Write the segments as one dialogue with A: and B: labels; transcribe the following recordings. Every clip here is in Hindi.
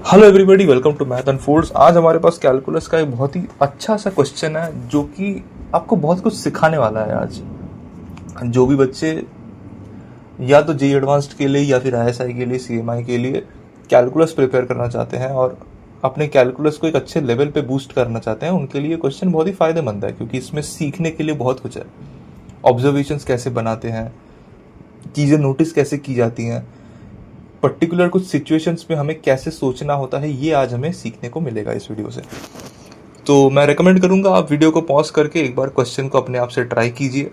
A: Hello everybody, welcome to math unfolds. आज हमारे पास कैलकुलस का एक बहुत ही अच्छा सा क्वेश्चन है जो कि आपको बहुत कुछ सिखाने वाला है। आज जो भी बच्चे या तो जेई एडवांस्ड के लिए या फिर आईएसआई के लिए, सीएमआई के लिए कैलकुलस प्रिपेयर करना चाहते हैं और अपने कैलकुलस को एक अच्छे लेवल पे बूस्ट करना चाहते हैं, उनके लिए क्वेश्चन बहुत ही फायदेमंद है क्योंकि इसमें सीखने के लिए बहुत कुछ है। ऑब्जर्वेशंस कैसे बनाते हैं, चीज़ें नोटिस कैसे की जाती हैं, पर्टिकुलर कुछ सिचुएशंस में हमें कैसे सोचना होता है, ये आज हमें सीखने को मिलेगा इस वीडियो से। तो मैं रेकमेंड करूंगा आप वीडियो को पॉज करके एक बार क्वेश्चन को अपने आप से ट्राई कीजिए।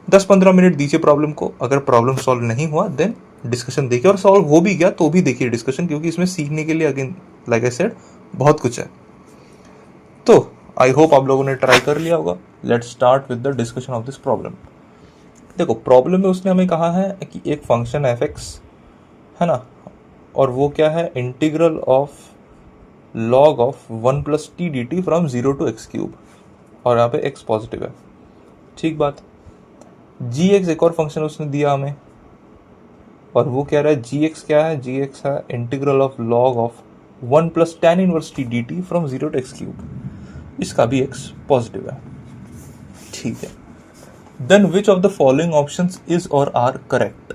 A: 10-15 मिनट दीजिए प्रॉब्लम को। अगर प्रॉब्लम सॉल्व नहीं हुआ देन डिस्कशन देखिए, और सॉल्व हो भी गया तो भी देखिए डिस्कशन, क्योंकि इसमें सीखने के लिए अगेन लाइक आई सेड बहुत कुछ है। तो आई होप आप लोगों ने ट्राई कर लिया होगा। Let's start with the discussion of this problem. देखो, प्रॉब्लम में उसने हमें कहा है कि एक फंक्शन एफ एक्स है ना, और वो क्या है, integral of log of 1 plus t d t from 0 to x cube, और यहाँ पे एक्स पॉजिटिव है। ठीक बात। जी एक्स एक और फंक्शन उसने दिया हमें, और वो कह रहा है जी एक्स क्या है, जी एक्स है integral of log of 1 plus tan inverse t d t from 0 to x cube. इसका भी एक्स पॉजिटिव है। ठीक है। Then which of the following options is और आर करेक्ट।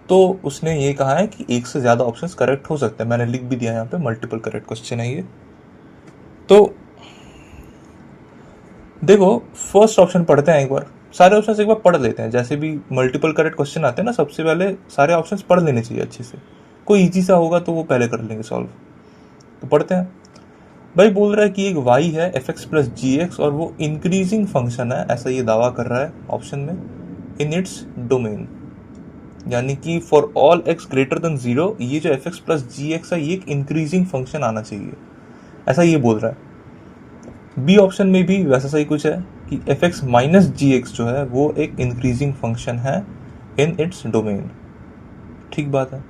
A: तो उसने ये कहा है कि एक से ज्यादा ऑप्शंस करेक्ट हो सकते हैं। मैंने लिख भी दिया यहाँ पे, मल्टीपल करेक्ट क्वेश्चन है ये। तो देखो, फर्स्ट ऑप्शन पढ़ते हैं एक बार, सारे ऑप्शंस एक बार पढ़ लेते हैं। जैसे भी मल्टीपल करेक्ट क्वेश्चन आते हैं ना, सबसे पहले सारे ऑप्शंस पढ़ लेने चाहिए अच्छे से। कोई इजी सा होगा तो वो पहले कर लेंगे सॉल्व। तो पढ़ते हैं। भाई बोल रहा है कि एक y है एफ एक्स प्लस जी एक्स, और वो इंक्रीजिंग फंक्शन है, ऐसा ये दावा कर रहा है ऑप्शन में, इन इट्स डोमेन। यानी कि for all x greater than 0 ये जो एफ एक्स प्लस जी एक्स है ये एक इंक्रीजिंग फंक्शन आना चाहिए, ऐसा ये बोल रहा है। बी ऑप्शन में भी वैसा सही कुछ है कि F X minus G x जो है वो एक इंक्रीजिंग फंक्शन है इन इट्स डोमेन। ठीक बात है।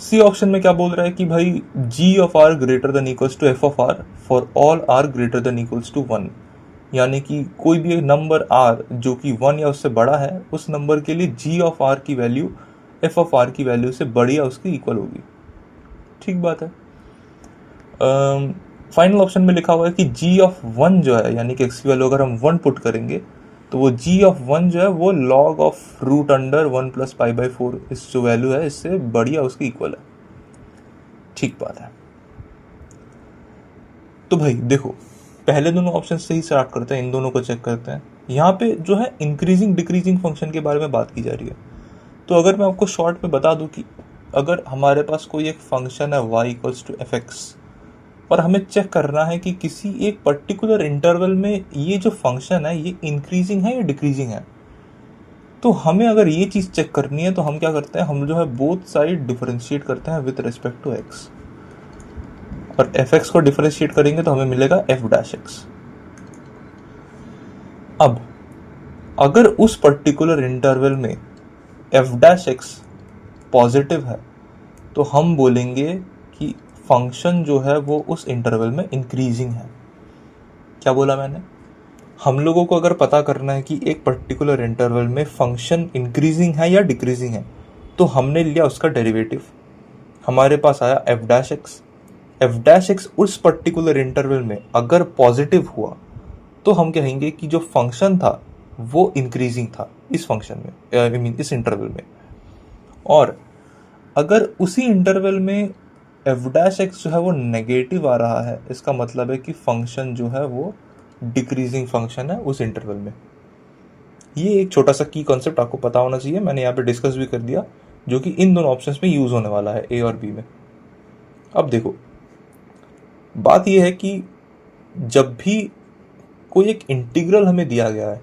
A: सी ऑप्शन में क्या बोल रहा है कि भाई G of R greater than equals to F of R for all R greater than equals to 1। यानी कि कोई भी एक नंबर आर जो कि 1 या उससे बड़ा है, उस नंबर के लिए जी ऑफ आर की वैल्यू एफ ऑफ आर की वैल्यू से बड़ी या उसकी इक्वल होगी। ठीक बात है। फाइनल ऑप्शन में लिखा हुआ है कि जी ऑफ 1 जो है, यानी कि एक्स की वैल्यू अगर हम 1 पुट करेंगे तो वो जी ऑफ 1 जो है वो log of root under 1 plus pi by 4 इस जो वैल्यू है इससे बड़ी या उसकी इक्वल है। ठीक बात है। तो भाई देखो, पहले दोनों ऑप्शन से ही स्टार्ट करते हैं, इन दोनों को चेक करते हैं। यहाँ पे जो है इंक्रीजिंग डिक्रीजिंग फंक्शन के बारे में बात की जा रही है। तो अगर मैं आपको शॉर्ट में बता दूं कि अगर हमारे पास कोई एक फंक्शन है y equals to f x, और हमें चेक करना है कि किसी एक पर्टिकुलर इंटरवल में ये जो फंक्शन है ये इंक्रीजिंग है या डिक्रीजिंग है, तो हमें अगर ये चीज़ चेक करनी है तो हम क्या करते हैं, हम जो है बोथ साइड डिफरेंशिएट करते हैं विद रिस्पेक्ट टू एक्स, और एफ एक्स को डिफरेंशिएट करेंगे तो हमें मिलेगा एफ डैश एक्स। अब अगर उस पर्टिकुलर इंटरवल में एफ डैश एक्स पॉजिटिव है तो हम बोलेंगे कि फंक्शन जो है वो उस इंटरवल में इंक्रीजिंग है। क्या बोला मैंने? हम लोगों को अगर पता करना है कि एक पर्टिकुलर इंटरवल में फंक्शन इंक्रीजिंग है या डिक्रीजिंग है, तो हमने लिया उसका डेरिवेटिव। हमारे पास आया F dash x. F dash x उस पर्टिकुलर इंटरवल में अगर पॉजिटिव हुआ तो हम कहेंगे कि जो फंक्शन था वो इंक्रीजिंग था इस फंक्शन में, आई मीन इस इंटरवल में। और अगर उसी इंटरवल में एफ डैश एक्स जो है वो नेगेटिव आ रहा है, इसका मतलब है कि फंक्शन जो है वो डिक्रीजिंग फंक्शन है उस इंटरवल में। ये एक छोटा सा की कॉन्सेप्ट आपको पता होना चाहिए, मैंने यहाँ पे डिस्कस भी कर दिया, जो कि इन दोनों ऑप्शंस में यूज होने वाला है, ए और बी में। अब देखो, बात यह है कि जब भी कोई एक इंटीग्रल हमें दिया गया है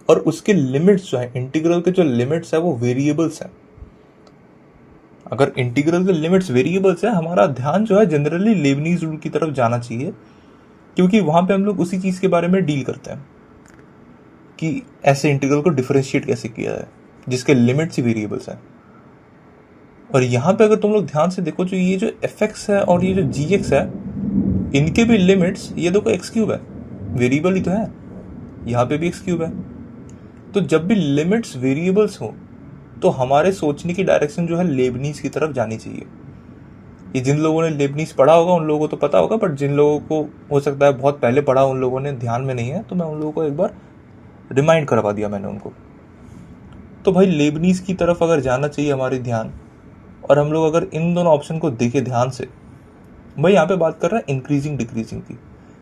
A: और उसके लिमिट्स जो है, इंटीग्रल के जो लिमिट्स है वो वेरिएबल्स हैं। अगर इंटीग्रल के लिमिट्स वेरिएबल्स है, हमारा ध्यान जो है जनरली लेबनीज रूल की तरफ जाना चाहिए, क्योंकि वहां पे हम लोग उसी चीज के बारे में डील करते हैं कि ऐसे इंटीग्रल को डिफरेंशिएट कैसे किया जाए जिसके लिमिट्स ही वेरिएबल्स हैं। और यहाँ पे अगर तुम लोग ध्यान से देखो, जो ये जो एफ एक्स है और ये जो जी एक्स है, इनके भी लिमिट्स, ये देखो एक्स क्यूब है, वेरिएबल ही तो है, यहाँ पे भी एक्स क्यूब है। तो जब भी लिमिट्स वेरिएबल्स हो तो हमारे सोचने की डायरेक्शन जो है लेबनीज की तरफ जानी चाहिए। ये जिन लोगों ने लेबनीज पढ़ा होगा उन लोगों को तो पता होगा, बट जिन लोगों को हो सकता है बहुत पहले पढ़ा, उन लोगों ने ध्यान में नहीं है, तो मैं उन लोगों को एक बार रिमाइंड करवा दिया मैंने उनको। तो भाई लेबनीज की तरफ अगर जाना चाहिए हमारी ध्यान, और हम लोग अगर इन दोनों ऑप्शन को देखें ध्यान से, भाई यहाँ पे बात कर रहा है इंक्रीजिंग डिक्रीजिंग की।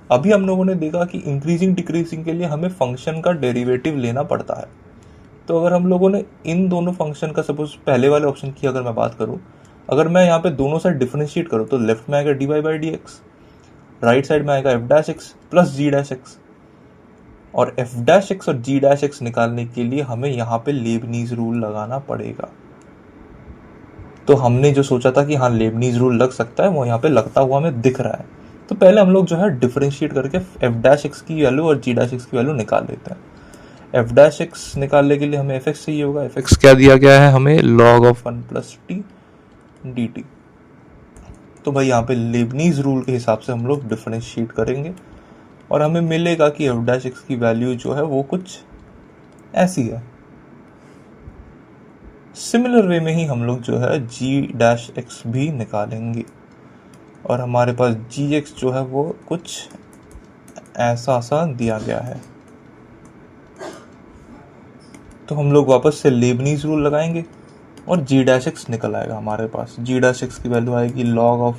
A: अभी हम लोगों ने देखा कि इंक्रीजिंग डिक्रीजिंग के लिए हमें फंक्शन का डेरिवेटिव लेना पड़ता है। तो अगर हम लोगों ने इन दोनों फंक्शन का, सपोज पहले वाले ऑप्शन की अगर मैं बात करूं, अगर मैं यहाँ पे दोनों साइड डिफरेंशिएट करूं तो लेफ्ट में आएगा dy by D x, right side में आएगा एफ डैश एक्स प्लस जी डैश एक्स। और एफ डैश एक्स और जी डैश एक्स निकालने के लिए हमें यहाँ पे लेबनीज रूल लगाना पड़ेगा। तो हमने जो सोचा था कि हाँ लेबनीज रूल लग सकता है, वो यहाँ पे लगता हुआ हमें दिख रहा है। तो पहले हम लोग जो है डिफरेंशिएट करके एफ डैश एक्स की वैल्यू और जी डैश एक्स की वैल्यू निकाल लेते हैं। एफ डैश एक्स निकालने के लिए हमें एफ एक्स चाहिए होगा। एफ एक्स क्या दिया गया है हमें, log of 1 plus t d T. तो भाई यहाँ पे लेबनीज रूल के हिसाब से हम लोग डिफरेंशिएट करेंगे और हमें मिलेगा कि एफ डैश एक्स की वैल्यू जो है वो कुछ ऐसी है। सिमिलर वे में ही हम लोग जो है जी डैश एक्स भी निकालेंगे और हमारे पास जी एक्स जो है वो कुछ ऐसा सा दिया गया है। तो हम लोग वापस से लेबनीज रूल लगाएंगे और जी डैश एक्स निकल आएगा हमारे पास। जी डैश एक्स की वैल्यू आएगी log of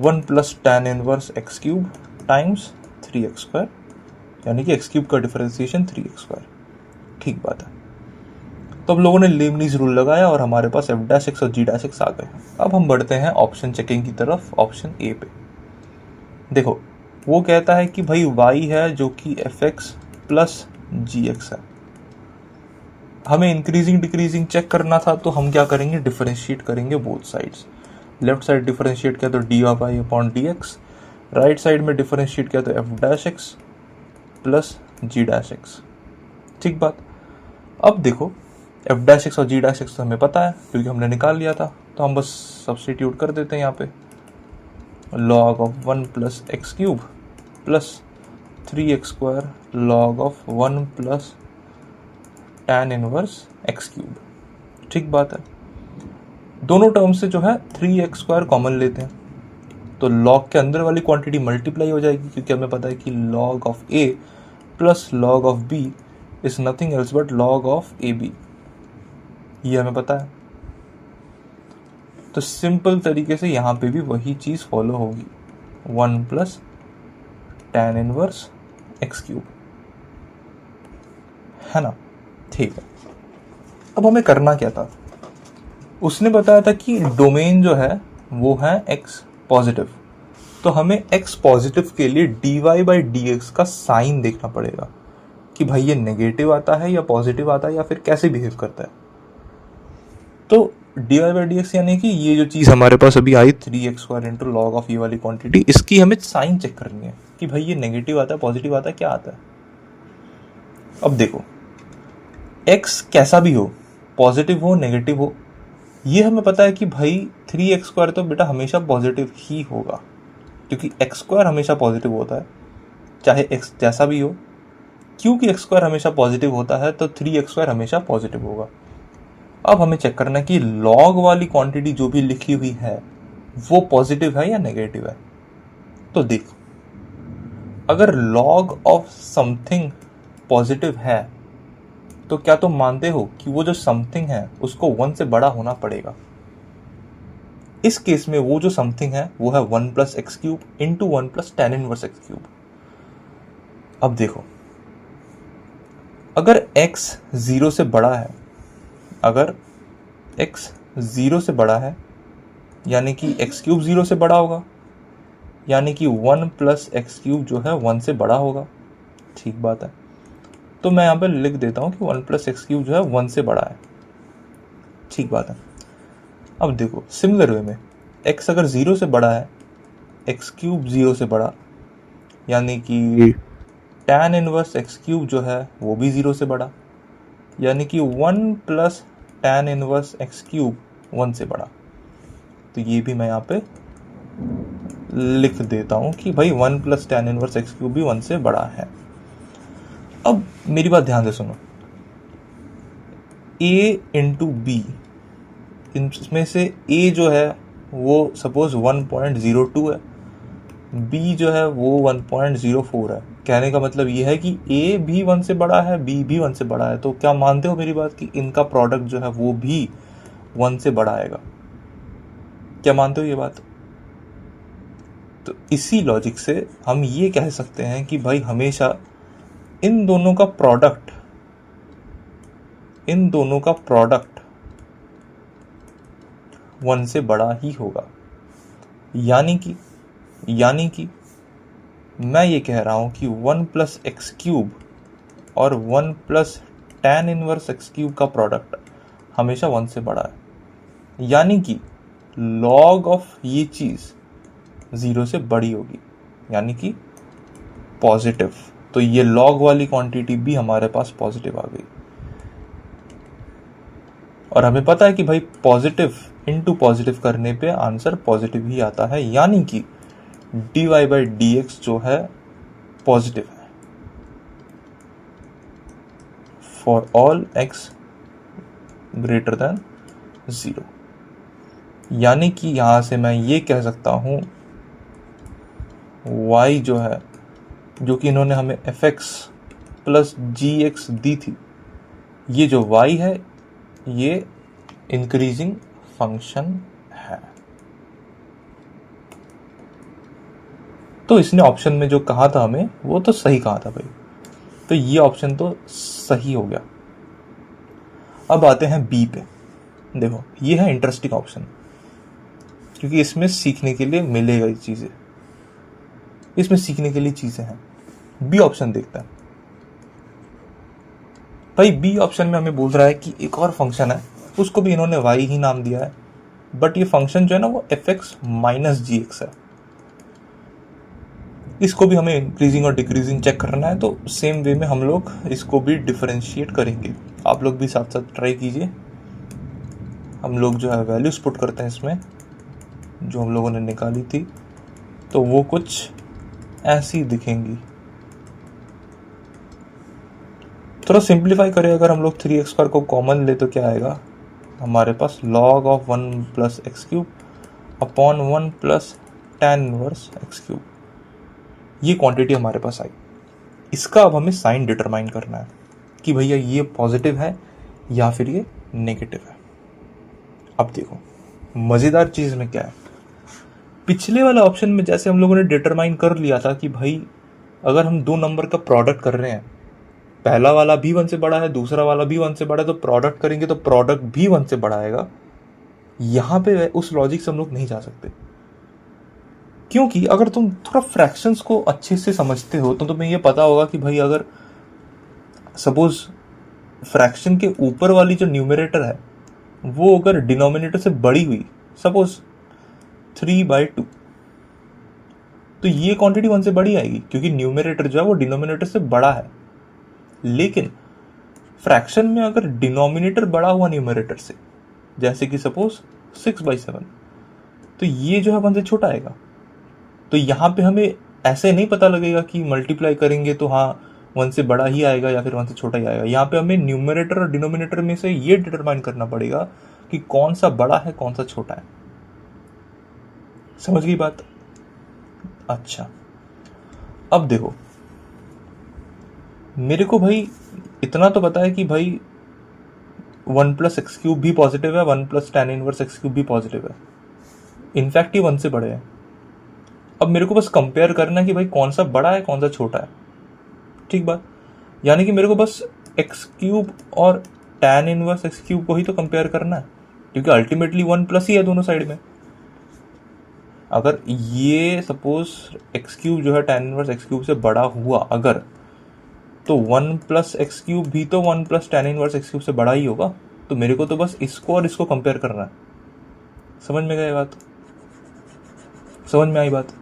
A: 1 plus tan inverse x cube times 3x square, यानी कि एक्स क्यूब का डिफरेंशिएशन 3x स्क्वायर। ठीक बात है। तो अब लोगों ने लेबनीज रूल लगाया और हमारे पास एफ डैश एक्स और जी डैश एक्स आ गए। अब हम बढ़ते हैं ऑप्शन चेकिंग की तरफ, ऑप्शन ए पे। देखो वो कहता है कि भाई y है जो कि एफ एक्स प्लस जी एक्स है। हमें इंक्रीजिंग डिक्रीजिंग चेक करना था, तो हम क्या करेंगे, डिफरेंशिएट करेंगे both sides. Left side differentiate किया तो D of I upon D x, right side में डिफरेंशिएट किया तो एफ डैश एक्स प्लस जी डैश एक्स। ठीक बात। अब देखो एफ डैश एक्स और जी डैश एक्स तो हमें पता है क्योंकि हमने निकाल लिया था, तो हम बस सब्स्टिट्यूट कर देते हैं यहाँ पे। Log of 1 plus x cube plus 3x square log of 1 plus tan inverse x cube. ठीक बात है। दोनों टर्म से जो है 3x स्क्वायर कॉमन लेते हैं, तो लॉग के अंदर वाली क्वांटिटी मल्टीप्लाई हो जाएगी, क्योंकि हमें पता है कि log of a plus log of b is nothing else but log of ab, ये हमें पता है। तो सिंपल तरीके से यहाँ पे भी वही चीज फॉलो होगी, 1 plus tan inverse x cube, है ना। ठीक है। अब हमें करना क्या था, उसने बताया था कि डोमेन जो है वो है x पॉजिटिव, तो हमें x पॉजिटिव के लिए dy बाई डी एक्स का साइन देखना पड़ेगा कि भाई ये नेगेटिव आता है या पॉजिटिव आता है या फिर कैसे बिहेव करता है। तो dy बाई डी एक्स यानी कि ये जो चीज़ हमारे पास अभी आई 3x square into log of ये वाली क्वांटिटी, इसकी हमें साइन चेक करनी है कि भाई ये नेगेटिव आता है पॉजिटिव आता है क्या आता है। अब देखो x कैसा भी हो, पॉजिटिव हो नेगेटिव हो, ये हमें पता है कि भाई 3x स्क्वायर तो बेटा हमेशा पॉजिटिव ही होगा, क्योंकि x स्क्वायर हमेशा पॉजिटिव होता है चाहे x जैसा भी हो। क्योंकि x स्क्वायर हमेशा पॉजिटिव होता है तो 3x स्क्वायर हमेशा पॉजिटिव होगा। अब हमें चेक करना है कि लॉग वाली क्वांटिटी जो भी लिखी हुई है वो पॉजिटिव है या नेगेटिव है। तो देख, अगर लॉग ऑफ समथिंग पॉजिटिव है तो क्या तुम मानते हो कि वो जो समथिंग है उसको 1 से बड़ा होना पड़ेगा। इस केस में वो जो समथिंग है वो है 1 plus x cube into 1 plus tan inverse x cube. अब देखो अगर x 0 से बड़ा है, अगर x 0 से बड़ा है यानी कि एक्स क्यूब 0 से बड़ा होगा, यानी कि 1 प्लस एक्स क्यूब जो है 1 से बड़ा होगा। ठीक बात है। तो मैं यहाँ पर लिख देता हूँ कि 1 प्लस एक्स क्यूब जो है 1 से बड़ा है। ठीक बात है। अब देखो सिमिलर वे में x अगर 0 से बड़ा है, एक्स क्यूब 0 से बड़ा, यानी कि tan इनवर्स एक्स क्यूब जो है वो भी 0 से बड़ा, यानी कि 1 plus tan inverse x cube 1 से बड़ा। तो ये भी मैं यहाँ पे लिख देता हूँ कि भाई 1 plus tan inverse x cube भी 1 से बड़ा है। अब मेरी बात ध्यान से सुनो, a इंटू बी, इसमें से a जो है वो सपोज 1.02 है, बी जो है वो 1.04 है। कहने का मतलब ये है कि ए भी 1 से बड़ा है, बी भी 1 से बड़ा है। तो क्या मानते हो मेरी बात कि इनका प्रोडक्ट जो है वो भी 1 से बड़ा आएगा? क्या मानते हो ये बात? तो इसी लॉजिक से हम ये कह सकते हैं कि भाई हमेशा इन दोनों का प्रोडक्ट 1 से बड़ा ही होगा। यानी कि मैं ये कह रहा हूं कि 1 प्लस एक्स क्यूब और 1 plus tan inverse x cube का प्रोडक्ट हमेशा 1 से बड़ा है। यानी कि लॉग ऑफ ये चीज 0 से बड़ी होगी, यानी कि पॉजिटिव। तो ये लॉग वाली क्वांटिटी भी हमारे पास पॉजिटिव आ गई। और हमें पता है कि भाई पॉजिटिव इनटू पॉजिटिव करने पे आंसर पॉजिटिव ही आता है, यानी कि dy/dx जो है पॉजिटिव है for all x greater than 0। यानी कि यहां से मैं ये कह सकता हूं y जो है, जो कि इन्होंने हमें fx प्लस gx दी थी, ये जो y है ये इंक्रीजिंग फंक्शन है। तो इसने ऑप्शन में जो कहा था हमें वो तो सही कहा था भाई, तो ये ऑप्शन तो सही हो गया। अब आते हैं बी पे। देखो ये है इंटरेस्टिंग ऑप्शन, क्योंकि इसमें सीखने के लिए मिलेगा ये चीजें, इसमें सीखने के लिए चीजें हैं। बी ऑप्शन देखते हैं भाई। बी ऑप्शन में हमें बोल रहा है कि एक और फंक्शन है, उसको भी इन्होंने y ही नाम दिया है, बट ये फंक्शन जो है ना वो fx माइनस gx है। इसको भी हमें इंक्रीजिंग और डिक्रीजिंग चेक करना है, तो सेम वे में हम लोग इसको भी डिफरेंशिएट करेंगे। आप लोग भी साथ साथ ट्राई कीजिए। हम लोग जो है वैल्यूज पुट करते हैं इसमें जो हम लोगों ने निकाली थी, तो वो कुछ ऐसी दिखेंगी। थोड़ा सिंप्लीफाई करें, अगर हम लोग 3x² को कॉमन ले तो क्या आएगा हमारे पास, log of 1 plus x cube upon 1 plus tan inverse x cube. ये क्वांटिटी हमारे पास आई। इसका अब हमें साइन डिटरमाइन करना है कि भैया ये पॉजिटिव है या फिर ये नेगेटिव है। अब देखो मजेदार चीज में क्या है, पिछले वाला ऑप्शन में जैसे हम लोगों ने डिटरमाइन कर लिया था कि भाई अगर हम दो नंबर का प्रोडक्ट कर रहे हैं, पहला वाला भी 1 से बड़ा है, दूसरा वाला भी 1 से बड़ा है, तो प्रोडक्ट करेंगे तो प्रोडक्ट भी 1 से बड़ा आएगा। यहां पे उस लॉजिक से हम लोग नहीं जा सकते, क्योंकि अगर तुम थोड़ा फ्रैक्शंस को अच्छे से समझते हो तो तुम्हें ये पता होगा कि भाई अगर सपोज फ्रैक्शन के ऊपर वाली जो न्यूमरेटर है वो अगर डिनोमिनेटर से बड़ी हुई, सपोज 3/2, तो ये क्वांटिटी 1 से बड़ी आएगी, क्योंकि न्यूमरेटर जो है वो डिनोमिनेटर से बड़ा है। लेकिन फ्रैक्शन में अगर डिनोमिनेटर बड़ा हुआ न्यूमरेटर से, जैसे कि सपोज 6/7, तो ये जो है 1 से छोटा आएगा। तो यहां पे हमें ऐसे नहीं पता लगेगा कि मल्टीप्लाई करेंगे तो हाँ 1 से बड़ा ही आएगा या फिर 1 से छोटा ही आएगा। यहाँ पे हमें न्यूमरेटर और डिनोमिनेटर में से ये डिटरमाइन करना पड़ेगा कि कौन सा बड़ा है कौन सा छोटा है। समझ गई बात? अच्छा, अब देखो मेरे को भाई इतना तो पता है कि भाई 1 प्लस एक्स क्यूब भी पॉजिटिव है, 1 plus tan inverse x cube भी पॉजिटिव है। इनफैक्ट ये 1 से बड़े हैं। अब मेरे को बस कंपेयर करना है कि भाई कौन सा बड़ा है कौन सा छोटा है। ठीक बात? यानी कि मेरे को बस एक्स क्यूब और tan इनवर्स एक्स क्यूब को ही तो कंपेयर करना है, क्योंकि अल्टीमेटली 1 प्लस ही है दोनों साइड में। अगर ये सपोज एक्स क्यूब जो है tan इनवर्स एक्स क्यूब से बड़ा हुआ अगर, तो 1 प्लस एक्स क्यूब भी तो 1 plus tan inverse x cube से बड़ा ही होगा। तो मेरे को तो बस इसको और इसको कंपेयर करना है। समझ में गई बात? समझ में आई बात?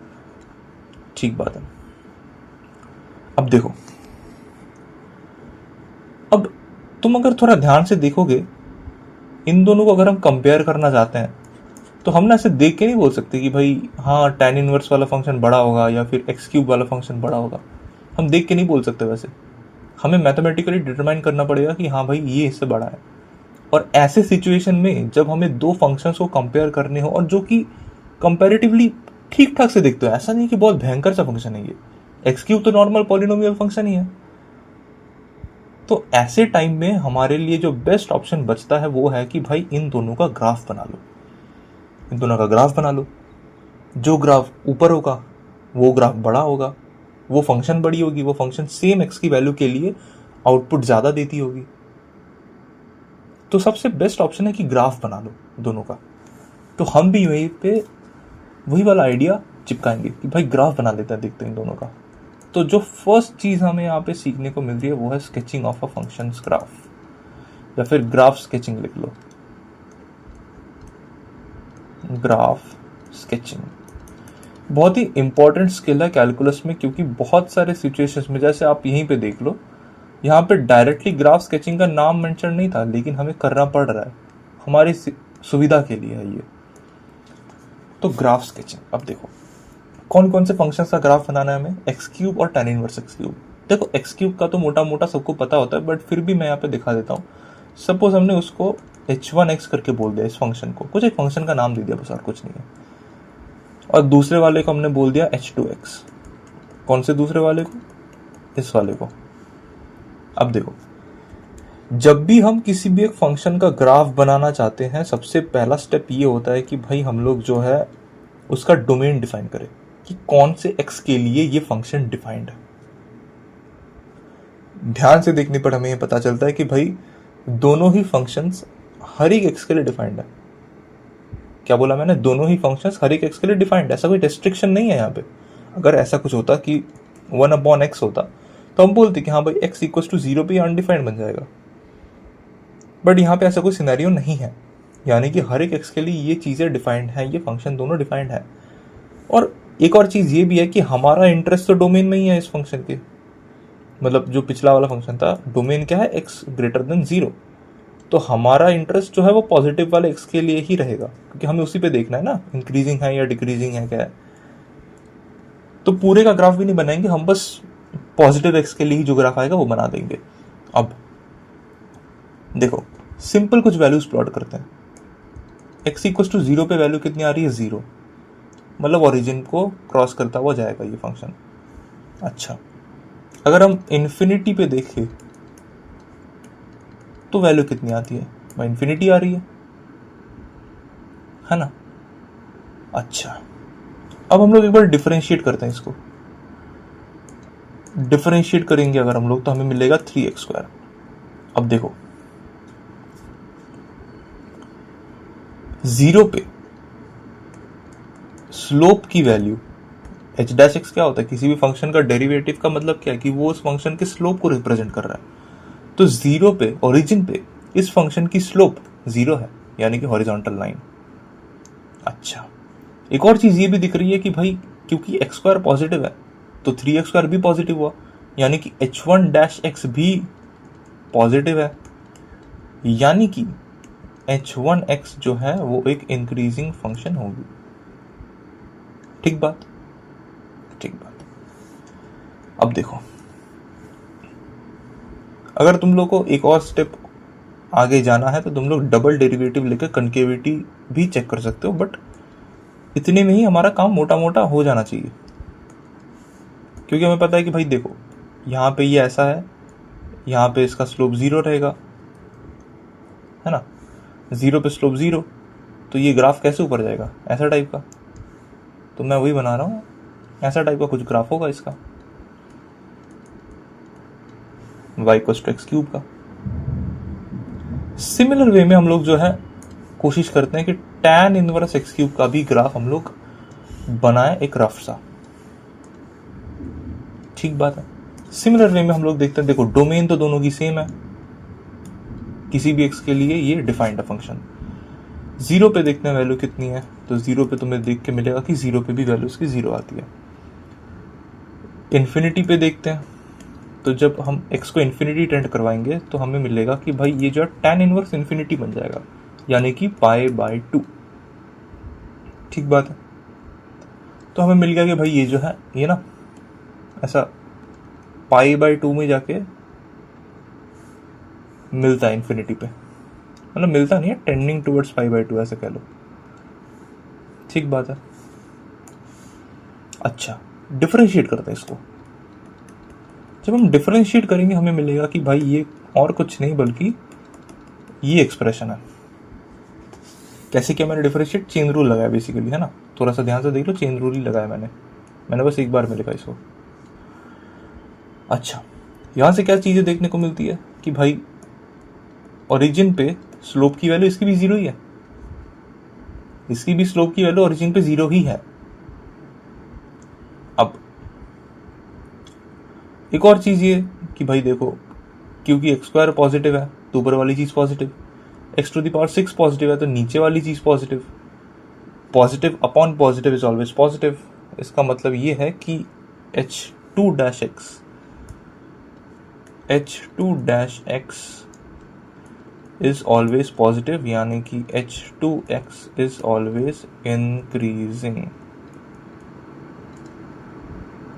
A: ठीक बात है। अब देखो, अब तुम अगर थोड़ा ध्यान से देखोगे इन दोनों को अगर हम कंपेयर करना चाहते हैं तो हम ना ऐसे देख के नहीं बोल सकते कि भाई हाँ tan इनवर्स वाला फंक्शन बड़ा होगा या फिर एक्स क्यूब वाला फंक्शन बड़ा होगा। हम देख के नहीं बोल सकते। वैसे हमें मैथमेटिकली डिटरमाइन करना पड़ेगा कि हाँ भाई ये इससे बड़ा है। और ऐसे सिचुएशन में जब हमें दो फंक्शंस को कंपेयर करने हो और जो कि कंपैरेटिवली ठीक ठाक से देखते हो, ऐसा नहीं कि बहुत भयंकर सा फंक्शन है ये, एक्स क्यूब तो नॉर्मल पॉलिनोमियल फंक्शन ही है, तो ऐसे टाइम में हमारे लिए जो बेस्ट ऑप्शन बचता है वो है कि भाई इन दोनों का ग्राफ बना लो, इन दोनों का ग्राफ बना लो। जो ग्राफ ऊपर होगा वो ग्राफ बड़ा होगा, वो फंक्शन बड़ी होगी, वो फंक्शन सेम एक्स की वैल्यू के लिए आउटपुट ज्यादा देती होगी। तो सबसे बेस्ट ऑप्शन है कि ग्राफ बना लो दोनों का। तो हम भी वहीं पे वही वाला आइडिया चिपकाएंगे कि भाई ग्राफ बना लेते हैं, देखते हैं इन दोनों का। तो जो फर्स्ट चीज हमें यहाँ पे सीखने को मिल रही है वो है sketching of a functions graph, या फिर ग्राफ स्केचिंग लिख लो, ग्राफ स्केचिंग। बहुत ही इंपॉर्टेंट स्किल है कैलकुलस में, क्योंकि बहुत सारे सिचुएशंस में, जैसे आप यहीं पे देख लो, यहाँ पे डायरेक्टली ग्राफ स्केचिंग का नाम मेंशन नहीं था, लेकिन हमें करना पड़ रहा है, हमारी सुविधा के लिए है ये। तो ग्राफ स्केचिंग, अब देखो कौन कौन से फंक्शंस का ग्राफ बनाना है हमें, एक्स क्यूब और tan इनवर्स एक्स क्यूब। देखो एक्स क्यूब का तो मोटा मोटा सबको पता होता है, बट फिर भी मैं यहाँ पे दिखा देता हूँ। सपोज हमने उसको h1x करके बोल दिया, इस फंक्शन को कुछ एक फंक्शन का नाम दे दिया, बस और कुछ नहीं है। और दूसरे वाले को हमने बोल दिया h2x। कौन से दूसरे वाले को, इस वाले को। अब देखो, जब भी हम किसी भी एक फंक्शन का ग्राफ बनाना चाहते हैं, सबसे पहला स्टेप ये होता है कि भाई हम लोग जो है उसका डोमेन डिफाइन करें कि कौन से x के लिए ये फंक्शन डिफाइंड है। ध्यान से देखने पर हमें ये पता चलता है कि भाई दोनों ही फंक्शंस हर एक x के लिए डिफाइंड है। क्या बोला मैंने, दोनों ही फंक्शंस हर एक x के लिए डिफाइंड है, ऐसा कोई रेस्ट्रिक्शन नहीं है यहाँ पे। अगर ऐसा कुछ होता कि 1/x होता तो हम बोलते कि हाँ भाई x इक्वल टू 0 पे अनडिफाइंड बन जाएगा, बट यहाँ पे ऐसा कोई सिनेरियो नहीं है, यानी कि हर एक x के लिए ये चीज़ें डिफाइंड हैं, ये फंक्शन दोनों डिफाइंड है। और एक और चीज़ ये भी है कि हमारा इंटरेस्ट तो डोमेन में ही है इस फंक्शन के, मतलब जो पिछला वाला फंक्शन था डोमेन क्या है, x ग्रेटर देन 0, तो हमारा इंटरेस्ट जो है वो पॉजिटिव वाले x के लिए ही रहेगा, क्योंकि हमें उसी पे देखना है ना, इंक्रीजिंग है या डिक्रीजिंग है क्या है। तो पूरे का ग्राफ भी नहीं बनाएंगे हम, बस पॉजिटिव x के लिए ही जो ग्राफ आएगा वो बना देंगे। अब देखो सिंपल कुछ वैल्यूज प्लॉट करते हैं। x इक्वल टू 0 पे वैल्यू कितनी आ रही है, 0, मतलब ओरिजिन को क्रॉस करता हुआ जाएगा ये फंक्शन। अच्छा, अगर हम इन्फिनिटी पे देखें तो वैल्यू कितनी आती है, वह इन्फिनिटी आ रही है ना। अच्छा, अब हम लोग एक बार डिफरेंशिएट करते हैं इसको। डिफरेंशिएट करेंगे अगर हम लोग तो हमें मिलेगा 3x²। अब देखो 0 पे स्लोप की वैल्यू h' क्या होता है, किसी भी फंक्शन का डेरिवेटिव का मतलब क्या है कि वो उस फंक्शन के स्लोप को रिप्रेजेंट कर रहा है। तो 0 पे ओरिजिन पे इस फंक्शन की स्लोप 0 है, यानी कि हॉरिजॉन्टल लाइन। अच्छा, एक और चीज ये भी दिख रही है कि भाई क्योंकि x² पॉजिटिव है तो 3x² भी पॉजिटिव हुआ, यानी कि h1' भी पॉजिटिव है, यानी कि h1x जो है वो एक इंक्रीजिंग फंक्शन होगी। ठीक बात, ठीक बात। अब देखो, अगर तुम लोग को एक और स्टेप आगे जाना है तो तुम लोग डबल डेरिवेटिव लेकर कनकेविटी भी चेक कर सकते हो, बट इतने में ही हमारा काम मोटा मोटा हो जाना चाहिए, क्योंकि हमें पता है कि भाई देखो यहाँ पे ये ऐसा है, यहाँ पे इसका स्लोप 0 रहेगा, है ना, 0 पे स्लोप 0, तो ये ग्राफ कैसे ऊपर जाएगा, ऐसा टाइप का। तो मैं वही बना रहा हूँ, ऐसा टाइप का कुछ ग्राफ होगा इसका, y equal to x cube का। सिमिलर वे में हम लोग जो है कोशिश करते हैं कि tan इनवर्स एक्स क्यूब का भी ग्राफ हम लोग बनाए एक रफ सा। ठीक बात है। सिमिलर वे में हम लोग देखते हैं, देखो डोमेन तो दोनों की सेम है, किसी भी x के लिए ये डिफाइंड है फंक्शन। 0 पे देखते हैं वैल्यू कितनी है, तो 0 पे तुम्हें देख के मिलेगा कि 0 पे भी वैल्यू उसकी 0 आती है। इन्फिनिटी पे देखते हैं, तो जब हम x को इन्फिनिटी टेंड करवाएंगे तो हमें मिलेगा कि भाई ये जो है tan इनवर्स इन्फिनिटी बन जाएगा, यानी कि π/2। ठीक बात है। तो हमें मिल गया कि भाई ये जो है ये ना ऐसा π/2 में जाके मिलता है इन्फिनिटी पे। मतलब मिलता नहीं है, टेंडिंग टुवर्ड्स 5/2 ऐसे कह लो, ठीक बात है। अच्छा, डिफरेंशिएट करते हैं इसको। जब हम डिफरेंशिएट करेंगे हमें मिलेगा कि भाई ये और कुछ नहीं बल्कि ये एक्सप्रेशन है। कैसे किया मैंने डिफरेंशिएट? चेन रूल लगाया बेसिकली, है ना। थोड़ा सा ध्यान से देख लो, चेन रूल ही लगाया मैंने बस एक बार में लिखा इसको। अच्छा, यहां से क्या चीजें देखने को मिलती है कि भाई ओरिजिन पे स्लोप की वैल्यू इसकी भी 0 ही है, इसकी भी स्लोप की वैल्यू ओरिजिन पे 0 ही है। अब एक और चीज ये कि भाई देखो, क्योंकि x² पॉजिटिव है तो ऊपर वाली चीज पॉजिटिव, x⁻⁶ पॉजिटिव है तो नीचे वाली चीज positive, positive upon positive is always positive. इसका मतलब ये है कि h2-x इज ऑलवेज पॉजिटिव, यानी कि h2x is always increasing,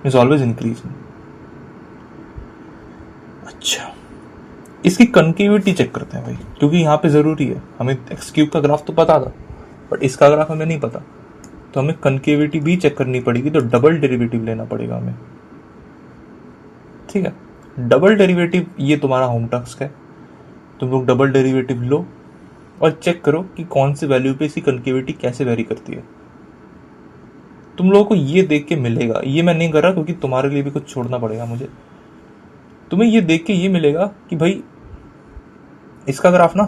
A: is always increasing. अच्छा, इसकी कनकेविटी चेक करते हैं भाई, क्योंकि यहाँ पे जरूरी है। हमें x³ का ग्राफ तो पता था बट इसका ग्राफ हमें नहीं पता, तो हमें कनकेविटी भी चेक करनी पड़ेगी, तो डबल डेरिवेटिव लेना पड़ेगा हमें, ठीक है। डबल डेरिवेटिव ये तुम्हारा होम टास्क है, तुम लोग डबल डेरिवेटिव लो और चेक करो कि कौन सी वैल्यू पे इसकी कनकेविटी कैसे वेरी करती है। तुम लोगों को ये देख के मिलेगा, ये मैं नहीं कर रहा क्योंकि तुम्हारे लिए भी कुछ छोड़ना पड़ेगा मुझे, तुम्हें ये देख के ये मिलेगा कि भाई इसका ग्राफ ना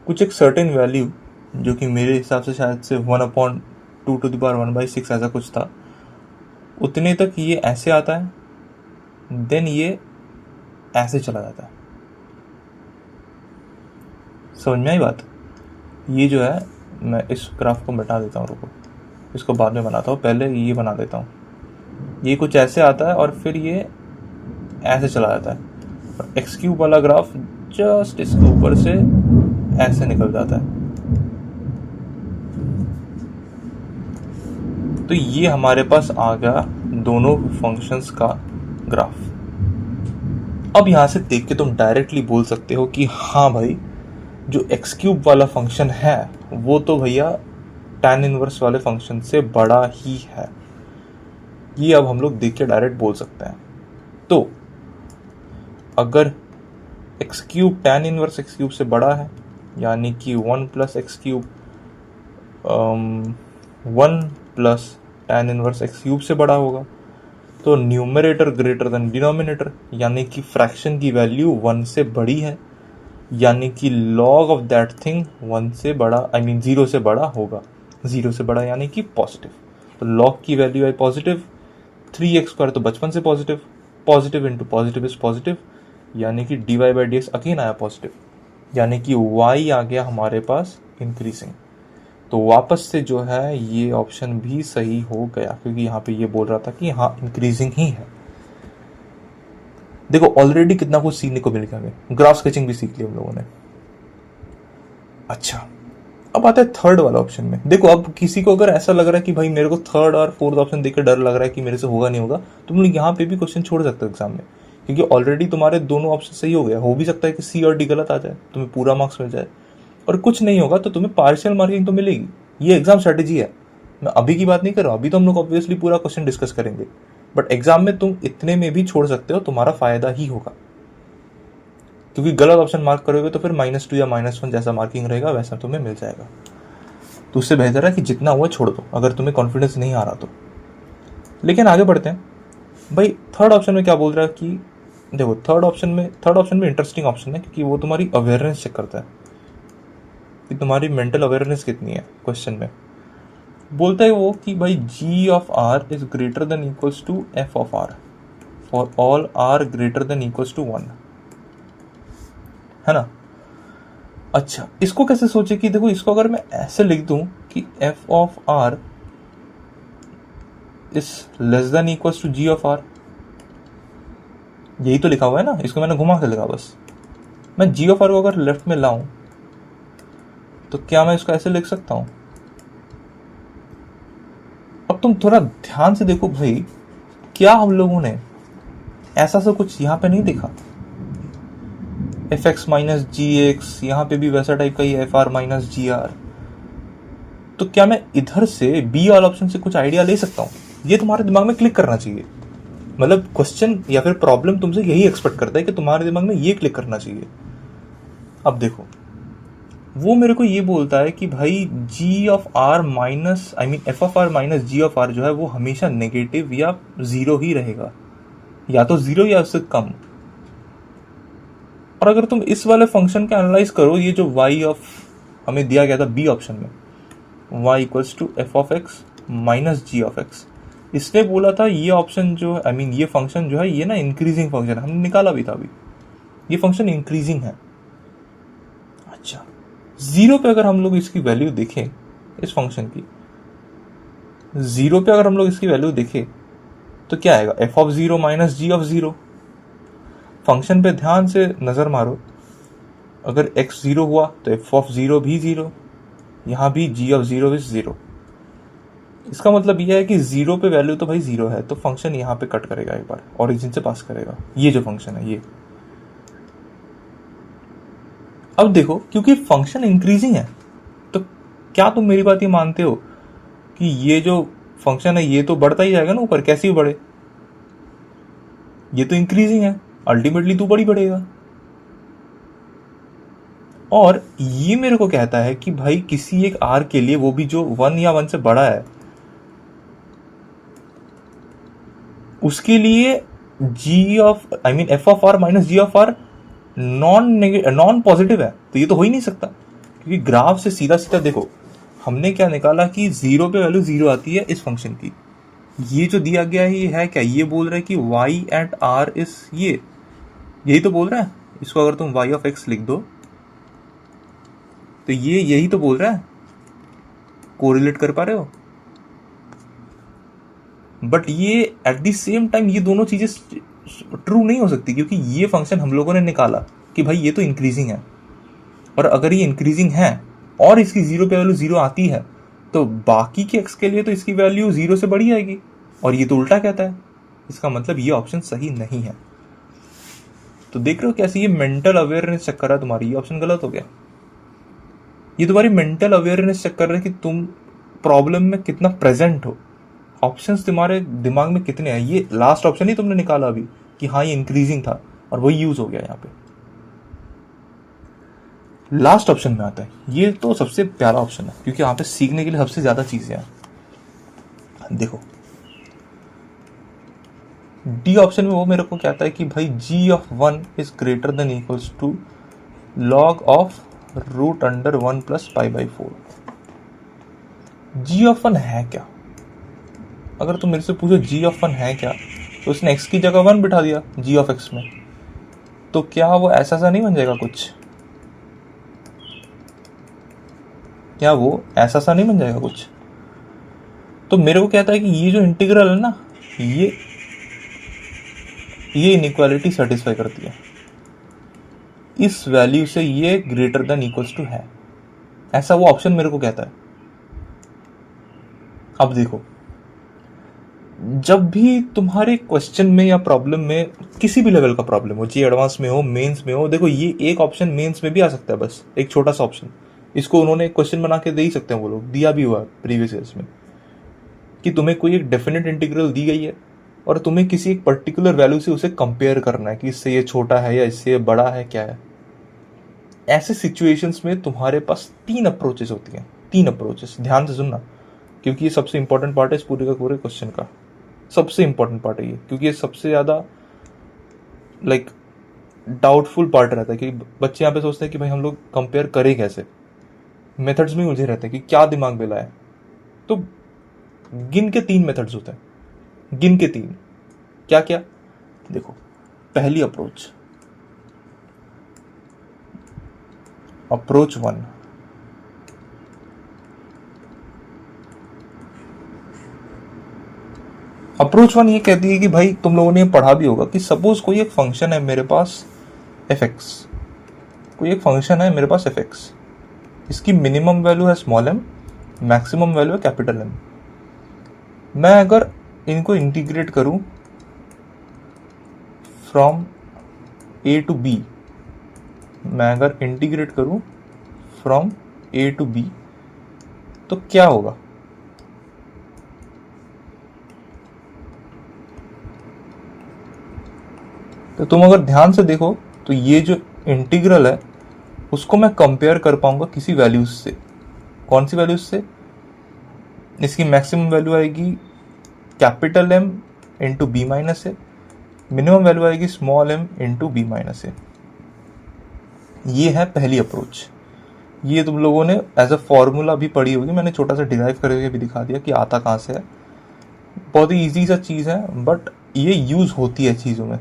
A: कुछ एक सर्टेन वैल्यू, जो कि मेरे हिसाब से शायद से 1/2⁻⁴ ऐसा कुछ था, उतने तक ये ऐसे आता है, देन ये ऐसे चला जाता है। समझ में आई बात? ये जो है, मैं इस ग्राफ को मिटा देता हूँ, रुको, इसको बाद में बनाता हूँ, पहले ये बना देता हूँ। ये कुछ ऐसे आता है और फिर ये ऐसे चला जाता है, और x³ वाला ग्राफ जस्ट इसके ऊपर से ऐसे निकल जाता है। तो ये हमारे पास आ गया दोनों फंक्शंस का ग्राफ। अब यहां से देख के तुम डायरेक्टली बोल सकते हो कि हाँ भाई, जो x³ वाला फंक्शन है वो तो भैया tan इनवर्स वाले फंक्शन से बड़ा ही है। ये अब हम लोग देख के डायरेक्ट बोल सकते हैं। तो अगर x³ tan इनवर्स x³ से बड़ा है, यानी कि 1 + x³, 1 + tan इनवर्स x³ से बड़ा होगा, तो न्यूमरेटर ग्रेटर देन डिनोमिनेटर, यानी कि फ्रैक्शन की वैल्यू 1 से बड़ी है, यानी कि log ऑफ दैट थिंग 1 से बड़ा, आई मीन 0 से बड़ा होगा। 0 से बड़ा यानी कि पॉजिटिव, तो log की वैल्यू आई पॉजिटिव, 3x² तो बचपन से positive, positive into positive is positive, यानी कि dy/dx अगेन आया पॉजिटिव, यानी कि y आ गया हमारे पास इंक्रीजिंग। तो वापस से जो है ये ऑप्शन भी सही हो गया, क्योंकि यहाँ पे ये बोल रहा था कि हाँ इंक्रीजिंग ही है। देखो ऑलरेडी कितना कुछ सीखने को मिल गया, हमें ग्राफ स्केचिंग भी सीख ली हम लोगों ने। अच्छा, अब आता है थर्ड वाला ऑप्शन में। देखो अब किसी को अगर ऐसा लग रहा है कि भाई मेरे को थर्ड और फोर्थ ऑप्शन देखकर डर लग रहा है कि मेरे से होगा नहीं होगा, तुम लोग यहाँ पे भी क्वेश्चन छोड़ सकते हो एग्जाम में, क्योंकि ऑलरेडी तुम्हारे दोनों ऑप्शन सही हो गया। हो भी सकता है कि सी और डी गलत आ जाए, तुम्हें पूरा मार्क्स मिल जाए, और कुछ नहीं होगा तो तुम्हें पार्शियल मार्किंग तो मिलेगी। ये एग्जाम स्ट्रेटेजी है, मैं अभी की बात नहीं कर रहा हूँ, अभी तो हम लोग ऑब्वियसली पूरा क्वेश्चन डिस्कस करेंगे, बट एग्जाम में तुम इतने में भी छोड़ सकते हो, तुम्हारा फायदा ही होगा। क्योंकि गलत ऑप्शन मार्क करोगे तो फिर -2 या -1 जैसा मार्किंग रहेगा, वैसा तुम्हें मिल जाएगा। तो उससे बेहतर है कि जितना हुआ छोड़ दो, अगर तुम्हें कॉन्फिडेंस नहीं आ रहा तो। लेकिन आगे बढ़ते हैं भाई। थर्ड ऑप्शन में क्या बोल रहा है कि देखो, थर्ड ऑप्शन में इंटरेस्टिंग ऑप्शन है, क्योंकि वो तुम्हारी अवेयरनेस चेक करता है कि तुम्हारी मेंटल अवेयरनेस कितनी है। क्वेश्चन में बोलता है वो कि भाई g of r is greater than equals to f of r for all r greater than equals to 1, है ना। अच्छा, इसको कैसे सोचे कि देखो, इसको अगर मैं ऐसे लिख दूं कि f of r is less than equals to g of r, यही तो लिखा हुआ है ना, इसको मैंने घुमा के लिखा बस। मैं g ऑफ r को अगर लेफ्ट में लाऊं तो क्या मैं इसको ऐसे लिख सकता हूं? अब तुम थोड़ा ध्यान से देखो भाई, क्या हम लोगों ने ऐसा सा कुछ यहां पे नहीं देखा? F X minus G X, यहाँ पे भी वैसा टाइप का ही F R minus G R. तो क्या मैं इधर से बी वाला ऑप्शन से कुछ आइडिया ले सकता हूँ? ये तुम्हारे दिमाग में क्लिक करना चाहिए। मतलब क्वेश्चन या फिर प्रॉब्लम तुमसे यही एक्सपेक्ट करता है कि तुम्हारे दिमाग में ये क्लिक करना चाहिए। अब देखो, वो मेरे को ये बोलता है कि भाई G of R minus F of R minus ji of R जो है वो हमेशा नेगेटिव या जीरो ही रहेगा, या तो जीरो या उससे कम। और अगर तुम इस वाले फंक्शन का एनालाइज करो, ये जो y ऑफ हमें दिया गया था बी ऑप्शन में, y equals to F of x minus ji of x, इसने बोला था ये ऑप्शन जो ये फंक्शन जो है ये ना इंक्रीजिंग फंक्शन, हमने निकाला भी था अभी, ये फंक्शन इंक्रीजिंग है। अच्छा, जीरो पे अगर हम लोग इसकी वैल्यू देखें, इस फंक्शन की जीरो पे अगर हम लोग इसकी वैल्यू देखें तो क्या आएगा? F of zero minus ji of zero. Function पे ध्यान से नजर मारो, अगर x जीरो हुआ तो एफ ऑफ जीरो भी जीरो, यहां भी g of zero is zero. इसका मतलब यह है कि जीरो पे वैल्यू तो भाई जीरो है, तो फंक्शन यहां पे कट करेगा, एक बार ओरिजिन से पास करेगा, ये जो फंक्शन है ये। अब देखो, क्योंकि फंक्शन इंक्रीजिंग है, तो क्या तुम मेरी बात ये मानते हो कि ये जो फंक्शन है ये तो बढ़ता ही जाएगा ना ऊपर, कैसे भी बढ़े, ये तो इंक्रीजिंग है, अल्टीमेटली तू बड़ी बढ़ेगा। और ये मेरे को कहता है कि भाई किसी एक आर के लिए, वो भी जो 1 या 1 से बड़ा है, उसके लिए G of F of R minus ji of R non positive है। तो ये तो हो ही नहीं सकता, क्योंकि ग्राफ से सीधा सीधा देखो, हमने क्या निकाला कि जीरो पे वैल्यू जीरो आती है इस फंक्शन की। ये जो दिया गया है ये है क्या? ये बोल रहा है कि y एट r इज ये, यही तो बोल रहा है। इसको अगर तुम y ऑफ x लिख दो तो ये यही तो बोल रहा है, कोरिलेट कर पा रहे हो? बट ये एट द सेम टाइम ये दोनों चीजें ट्रू नहीं हो सकती, क्योंकि ये फंक्शन हम लोगों ने निकाला कि भाई ये तो इंक्रीजिंग है, और अगर ये इंक्रीजिंग है और इसकी जीरो पे वैल्यू जीरो आती है तो बाकी के x के लिए तो इसकी वैल्यू जीरो से बड़ी आएगी, और ये तो उल्टा कहता है। इसका मतलब ये ऑप्शन सही नहीं है। तो देख रहे हो कैसे ये मेंटल अवेयरनेस चेक कर रहा है तुम्हारी, ये ऑप्शन गलत हो गया। ये तुम्हारी मेंटल अवेयरनेस चेक कर रहा है कि तुम प्रॉब्लम में कितना प्रेजेंट हो, ऑप्शंस तुम्हारे दिमाग में कितने हैं। ये लास्ट ऑप्शन ही तुमने निकाला अभी कि हाँ ये इंक्रीजिंग था, और वही यूज हो गया यहाँ पे, लास्ट ऑप्शन में आता है। ये तो सबसे प्यारा ऑप्शन है, क्योंकि यहाँ पे सीखने के लिए सबसे ज्यादा चीजें हैं। देखो डी ऑप्शन में वो मेरे को कहता है कि भाई g of 1 is greater than equals to log of root under 1 plus pi by 4। g of 1 है क्या? अगर तुम मेरे से पूछो g ऑफ 1 है क्या, तो उसने x की जगह 1 बिठा दिया g ऑफ x में, तो क्या वो ऐसा सा नहीं बन जाएगा कुछ? क्या वो ऐसा सा नहीं बन जाएगा कुछ? तो मेरे को कहता है कि ये जो इंटीग्रल है ना, ये इनइक्वालिटी सेटिस्फाई करती है, इस वैल्यू से ये ग्रेटर देन इक्वल्स टू है, ऐसा वो ऑप्शन मेरे को कहता है। अब देखो, जब भी तुम्हारे क्वेश्चन में या प्रॉब्लम में किसी भी लेवल का प्रॉब्लम हो, चाहे एडवांस में हो, मेंस में हो, देखो ये एक ऑप्शन मेंस में भी आ सकता है, बस एक छोटा सा ऑप्शन, इसको उन्होंने क्वेश्चन बना के दे ही सकते हैं, वो लोग दिया भी हुआ प्रीवियस ईयर्स में, कि तुम्हें कोई एक डेफिनेट इंटीग्रल दी गई है और तुम्हें किसी एक पर्टिकुलर वैल्यू से उसे कंपेयर करना है कि इससे ये छोटा है या इससे ये बड़ा है, क्या है। ऐसे सिचुएशंस में तुम्हारे पास 3 अप्रोचेस होती हैं, 3 अप्रोचेस, ध्यान से सुनना, क्योंकि ये सबसे इंपॉर्टेंट पार्ट है इस पूरे का पूरे क्वेश्चन का, सबसे इंपॉर्टेंट पार्ट है ये, क्योंकि ये सबसे ज्यादा डाउटफुल पार्ट रहता है कि बच्चे यहाँ पे सोचते हैं कि भाई हम लोग कंपेयर करें कैसे, मेथड्स में उलझे रहते हैं कि क्या दिमाग में लाए। तो गिन के 3 मेथड्स होते हैं, गिन के 3। क्या क्या? देखो, पहली अप्रोच, अप्रोच 1, अप्रोच 1 ये कहती है कि भाई तुम लोगों ने पढ़ा भी होगा कि सपोज कोई एक फंक्शन है मेरे पास fx, कोई एक फंक्शन है मेरे पास fx, इसकी मिनिमम वैल्यू है स्मॉल m, मैक्सिमम वैल्यू है कैपिटल M। मैं अगर इनको इंटीग्रेट करूं फ्रॉम a टू b, मैं अगर इंटीग्रेट करूं फ्रॉम ए टू बी तो क्या होगा? तो तुम अगर ध्यान से देखो तो ये जो इंटीग्रल है उसको मैं कंपेयर कर पाऊंगा किसी वैल्यूज से। कौन सी वैल्यूज से? इसकी मैक्सिमम वैल्यू आएगी capital M into B minus A, minimum value आएगी small M into B minus A. ये है पहली अप्रोच। ये तुम लोगों ने एज अ फॉर्मूला भी पढ़ी होगी, मैंने छोटा सा डिराइव करके भी दिखा दिया कि आता कहाँ से है। बहुत ही ईजी सा चीज़ है, बट ये यूज होती है चीज़ों में।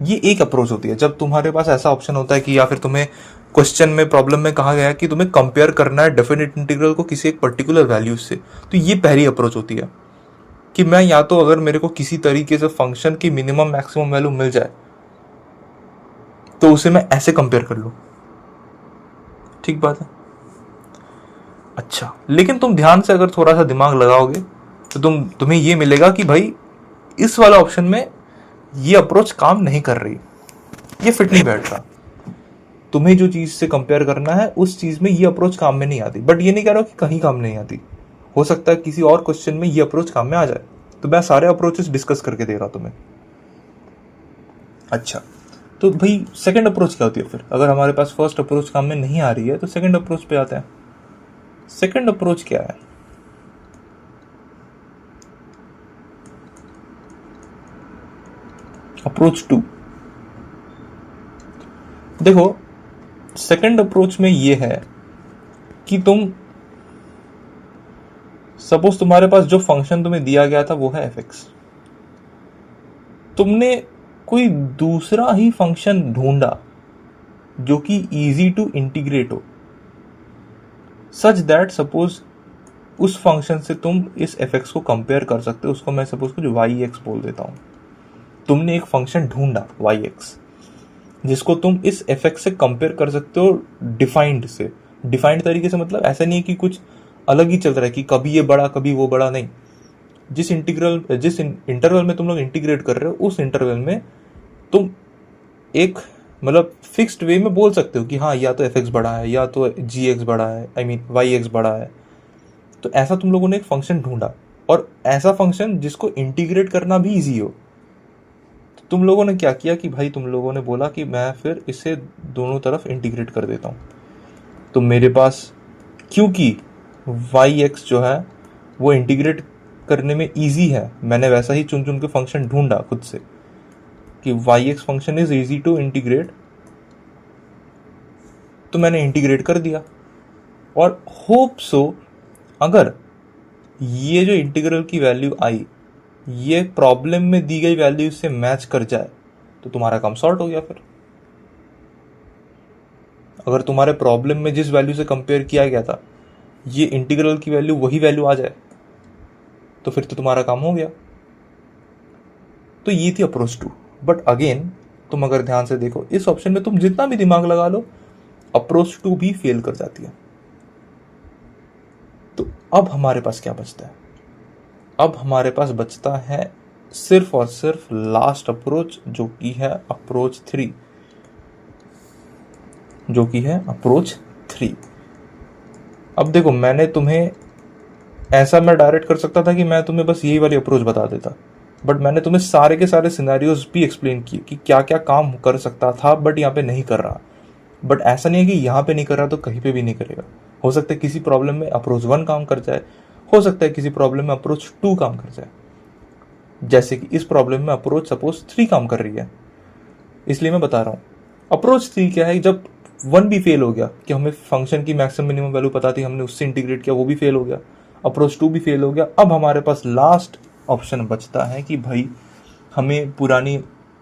A: ये एक अप्रोच होती है जब तुम्हारे पास ऐसा ऑप्शन होता है कि या फिर तुम्हें क्वेश्चन में प्रॉब्लम में कहा गया है कि तुम्हें कंपेयर करना है डेफिनेट इंटीग्रल को किसी एक पर्टिकुलर वैल्यू से। तो ये पहली अप्रोच होती है कि मैं या तो अगर मेरे को किसी तरीके से फंक्शन की मिनिमम मैक्सिमम वैल्यू मिल जाए तो उसे मैं ऐसे कंपेयर कर लूं। ठीक बात है। अच्छा, लेकिन तुम ध्यान से अगर थोड़ा सा दिमाग लगाओगे तो तुम्हें ये मिलेगा कि भाई इस वाला ऑप्शन में ये अप्रोच काम नहीं कर रही, ये फिट नहीं बैठ रहा। तुम्हें जो चीज से कंपेयर करना है उस चीज में ये अप्रोच काम में नहीं आती। बट ये नहीं कह रहा कि कहीं काम नहीं आती, हो सकता है किसी और क्वेश्चन में ये अप्रोच काम में आ जाए। तो मैं सारे अप्रोचेस डिस्कस करके दे रहा तुम्हें। अच्छा, तो भाई सेकंड अप्रोच क्या होती है फिर? अगर हमारे पास फर्स्ट अप्रोच काम में नहीं आ रही है तो सेकंड अप्रोच पे आते हैं। सेकंड अप्रोच क्या है? अप्रोच 2। देखो, सेकंड अप्रोच में ये है कि तुम सपोज तुम्हारे पास जो फंक्शन तुम्हें दिया गया था वो है fx, तुमने कोई दूसरा ही फंक्शन ढूंढा जो कि इजी टू इंटीग्रेट हो, सच दैट सपोज उस फंक्शन से तुम इस fx को कंपेयर कर सकते हो। उसको मैं सपोज कुछ yx बोल देता हूं। तुमने एक फंक्शन ढूंढा yx जिसको तुम इस fx से कंपेयर कर सकते हो डिफाइंड से। डिफाइंड तरीके से मतलब ऐसा नहीं है कि कुछ अलग ही चल रहा है कि कभी ये बड़ा कभी वो बड़ा, नहीं। जिस इंटरवल में तुम लोग इंटीग्रेट कर रहे हो उस इंटरवल में तुम एक मतलब फिक्स्ड वे में बोल सकते हो कि हाँ या तो fx बड़ा है या तो gx बड़ा है, आई मीन yx बड़ा है। तो ऐसा तुम लोगों ने एक फंक्शन ढूंढा, और ऐसा फंक्शन जिसको इंटीग्रेट करना भी इजी हो। तो तुम लोगों ने क्या किया कि भाई तुम लोगों ने बोला कि मैं फिर इसे दोनों तरफ इंटीग्रेट कर देता हूं। तो मेरे पास क्योंकि yx जो है वो इंटीग्रेट करने में इजी है, मैंने वैसा ही चुन चुन के फंक्शन ढूंढा खुद से कि yx function is easy to integrate, तो मैंने इंटीग्रेट कर दिया। और होप सो अगर ये जो इंटीग्रल की वैल्यू आई ये प्रॉब्लम में दी गई वैल्यू से मैच कर जाए तो तुम्हारा काम सॉर्ट हो गया। फिर अगर तुम्हारे प्रॉब्लम में जिस वैल्यू से कंपेयर किया गया था ये इंटीग्रल की वैल्यू वही वैल्यू आ जाए तो फिर तो तुम्हारा काम हो गया। तो ये थी अप्रोच 2। बट अगेन तुम अगर ध्यान से देखो इस ऑप्शन में तुम जितना भी दिमाग लगा लो अप्रोच 2 भी फेल कर जाती है। तो अब हमारे पास क्या बचता है? अब हमारे पास बचता है सिर्फ और सिर्फ लास्ट अप्रोच जो कि है अप्रोच 3, जो कि है अप्रोच 3। अब देखो, मैंने तुम्हें ऐसा मैं डायरेक्ट कर सकता था कि मैं तुम्हें बस यही वाली अप्रोच बता देता, बट मैंने तुम्हें सारे के सारे सिनेरियोज भी एक्सप्लेन किए कि क्या क्या काम कर सकता था बट यहाँ पे नहीं कर रहा। बट ऐसा नहीं है कि यहाँ पे नहीं कर रहा तो कहीं पे भी नहीं करेगा। हो सकता है किसी प्रॉब्लम में अप्रोच 1 काम कर जाए, हो सकता है किसी प्रॉब्लम में अप्रोच 2 काम कर जाए, जैसे कि इस प्रॉब्लम में अप्रोच सपोज 3 काम कर रही है। इसलिए मैं बता रहा हूं अप्रोच 3 क्या है। जब 1 भी फेल हो गया कि हमें फंक्शन की मैक्सिमम मिनिमम वैल्यू पता थी, हमने उससे इंटीग्रेट किया, वो भी फेल हो गया। अप्रोच 2 भी फेल हो गया। अब हमारे पास लास्ट ऑप्शन बचता है कि भाई हमें पुरानी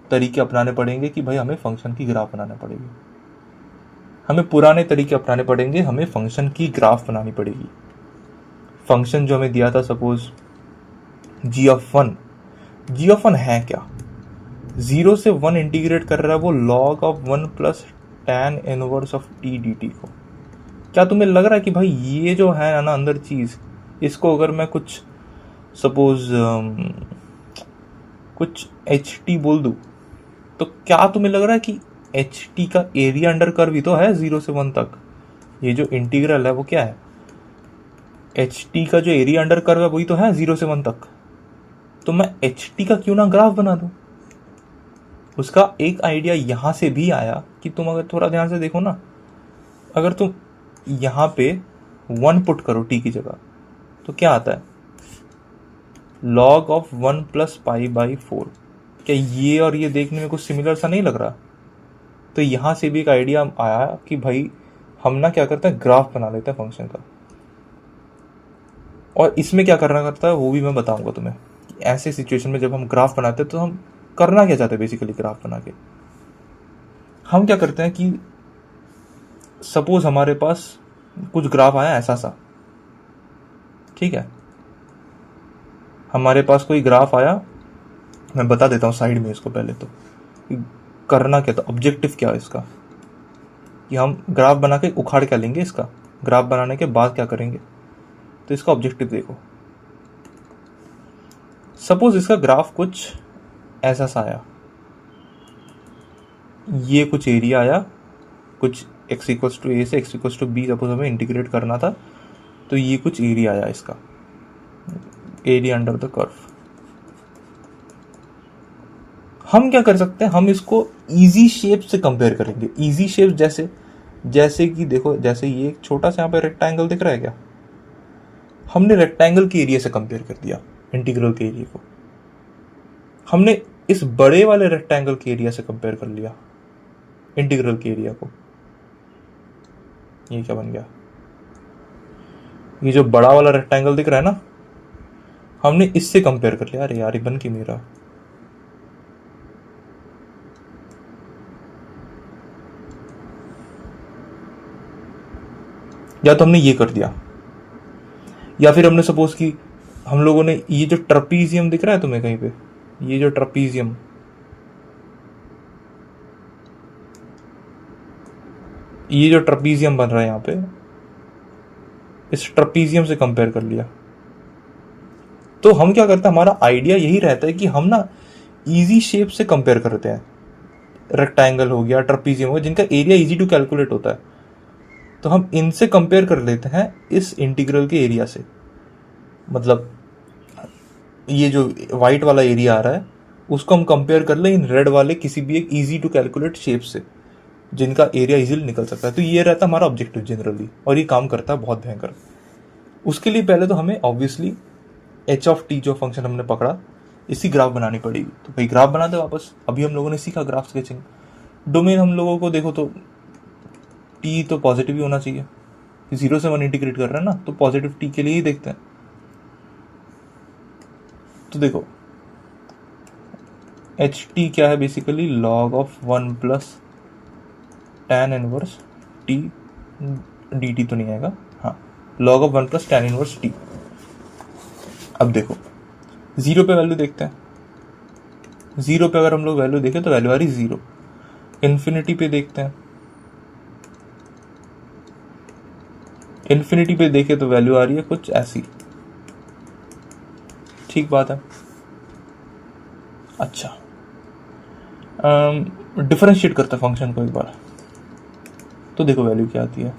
A: तरीके अपनाने पड़ेंगे कि भाई हमें फंक्शन की ग्राफ बनाना पड़ेगी। हमें पुराने तरीके अपनाने पड़ेंगे, हमें फंक्शन की ग्राफ बनानी पड़ेगी। फंक्शन जो हमें दिया था सपोज g ऑफ 1 है क्या? 0 से 1 इंटीग्रेट कर रहा है वो log of 1 plus tan inverse of t dt को। क्या तुम्हें लग रहा है कि भाई ये जो है ना अंदर चीज, इसको अगर मैं कुछ सपोज कुछ ht बोल दूं तो क्या तुम्हें लग रहा है कि एच टी का एरिया अंडर कर्व ही तो है 0 से 1 तक। ये जो इंटीग्रल है वो क्या है, एच टी का जो एरिया अंडर कर्व है वही तो है 0 से 1 तक। तो मैं एच टी का क्यों ना ग्राफ बना दूं। उसका एक आइडिया यहां से भी आया कि तुम अगर थोड़ा ध्यान से देखो ना, अगर तुम यहां पे 1 पुट करो टी की जगह तो क्या आता है, log of 1 plus pi by 4। क्या ये और ये देखने में कुछ सिमिलर सा नहीं लग रहा। तो यहां से भी एक आइडिया आया कि भाई हम ना क्या करते हैं, ग्राफ बना लेते हैं फंक्शन का। और इसमें क्या करना करता है वो भी मैं बताऊंगा तुम्हें। ऐसे सिचुएशन में जब हम ग्राफ बनाते हैं तो हम करना क्या चाहते हैं बेसिकली ग्राफ बना के। हम क्या करते हैं कि सपोज हमारे पास कुछ ग्राफ आया ऐसा सा, ठीक है, हमारे पास कोई ग्राफ आया, मैं बता देता हूँ साइड में इसको पहले तो करना क्या था, ऑब्जेक्टिव क्या है इसका, कि हम ग्राफ बना के उखाड़ क्या लेंगे इसका, ग्राफ बनाने के बाद क्या करेंगे। तो इसका ऑब्जेक्टिव देखो, सपोज इसका ग्राफ कुछ ऐसा सा आया, ये कुछ एरिया आया, कुछ x इक्वल्स टू ए से x equals to b suppose हमें इंटीग्रेट करना था, तो ये कुछ एरिया आया इसका, एरिया अंडर द कर्व। हम क्या कर सकते हैं, हम इसको इजी शेप से कंपेयर करेंगे। इजी शेप जैसे कि देखो, जैसे ये एक छोटा सा यहाँ पे रेक्टेंगल दिख रहा है क्या, हमने रेक्टेंगल के एरिया से कंपेयर कर दिया इंटीग्रल के एरिया को। हमने इस बड़े वाले रेक्टेंगल के एरिया से कंपेयर कर लिया इंटीग्रल के एरिया को। ये क्या बन गया, ये जो बड़ा वाला रेक्टेंगल दिख रहा है ना, हमने इससे कंपेयर कर लिया। अरे यार ये बन के नहीं रहा, या तो हमने ये कर दिया, या फिर हमने सपोज कि हम लोगों ने ये जो ट्रपीजियम दिख रहा है तुम्हें कहीं पे, ये जो ट्रपीजियम, ये जो ट्रपीजियम बन रहा है यहाँ पे, इस ट्रपीजियम से कंपेयर कर लिया। तो हम क्या करते हैं, हमारा आइडिया यही रहता है कि हम ना इजी शेप से कंपेयर करते हैं। रेक्टेंगल हो गया, ट्रपीजियम हो गया, जिनका एरिया इजी टू कैलकुलेट होता है, तो हम इनसे कंपेयर कर लेते हैं इस इंटीग्रल के एरिया से। मतलब ये जो व्हाइट वाला एरिया आ रहा है उसको हम कंपेयर कर ले इन रेड वाले किसी भी एक इजी टू कैलकुलेट शेप से, जिनका एरिया इजीली निकल सकता है। तो ये रहता है हमारा ऑब्जेक्टिव जनरली, और ये काम करता है बहुत भयंकर। उसके लिए पहले तो हमें ऑब्वियसली एच ऑफ टी जो फंक्शन हमने पकड़ा, इसी ग्राफ बनानी पड़ेगी। तो भाई ग्राफ बना दे वापस। अभी हम लोगों ने सीखा ग्राफ स्केचिंग। डोमेन हम लोगों को देखो तो टी तो पॉजिटिव ही होना चाहिए, 0 से 1 इंटीग्रेट कर रहे हैं ना, तो पॉजिटिव टी के लिए ही देखते हैं। तो देखो एच टी क्या है, basically log of 1 plus tan inverse t, d T तो नहीं आएगा, हाँ, log of 1 plus tan inverse T. अब देखो 0 पे वैल्यू देखते हैं। 0 पे अगर हम लोग वैल्यू देखें तो वैल्यू आ रही 0। इन्फिनिटी पे देखते हैं, इन्फिनिटी पे देखे तो वैल्यू आ रही है कुछ ऐसी। ठीक बात है। अच्छा, डिफरेंशिएट करते हैं फंक्शन को एक बार, तो देखो वैल्यू क्या आती है,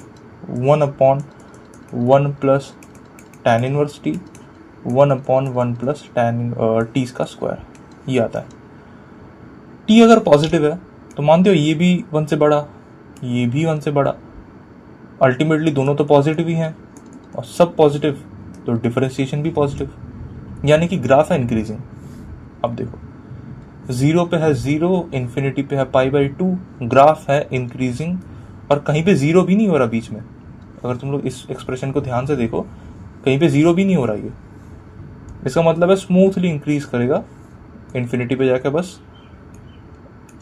A: 1/1 plus tan inverse T, 1/1 plus tan T का स्क्वायर, ये आता है। टी अगर पॉजिटिव है तो मानते हो ये भी 1 से बड़ा, ये भी 1 से बड़ा, अल्टीमेटली दोनों तो पॉजिटिव ही हैं, और सब पॉजिटिव तो डिफरेंशिएशन भी पॉजिटिव, यानी कि ग्राफ है इंक्रीजिंग। अब देखो 0 पे है 0, इन्फिनिटी पे है π/2, ग्राफ है इंक्रीजिंग, और कहीं पे 0 भी नहीं हो रहा बीच में। अगर तुम लोग इस एक्सप्रेशन को ध्यान से देखो, कहीं पे 0 भी नहीं हो रहा ये, इसका मतलब है स्मूथली इंक्रीज करेगा इन्फिनिटी पे जाके, बस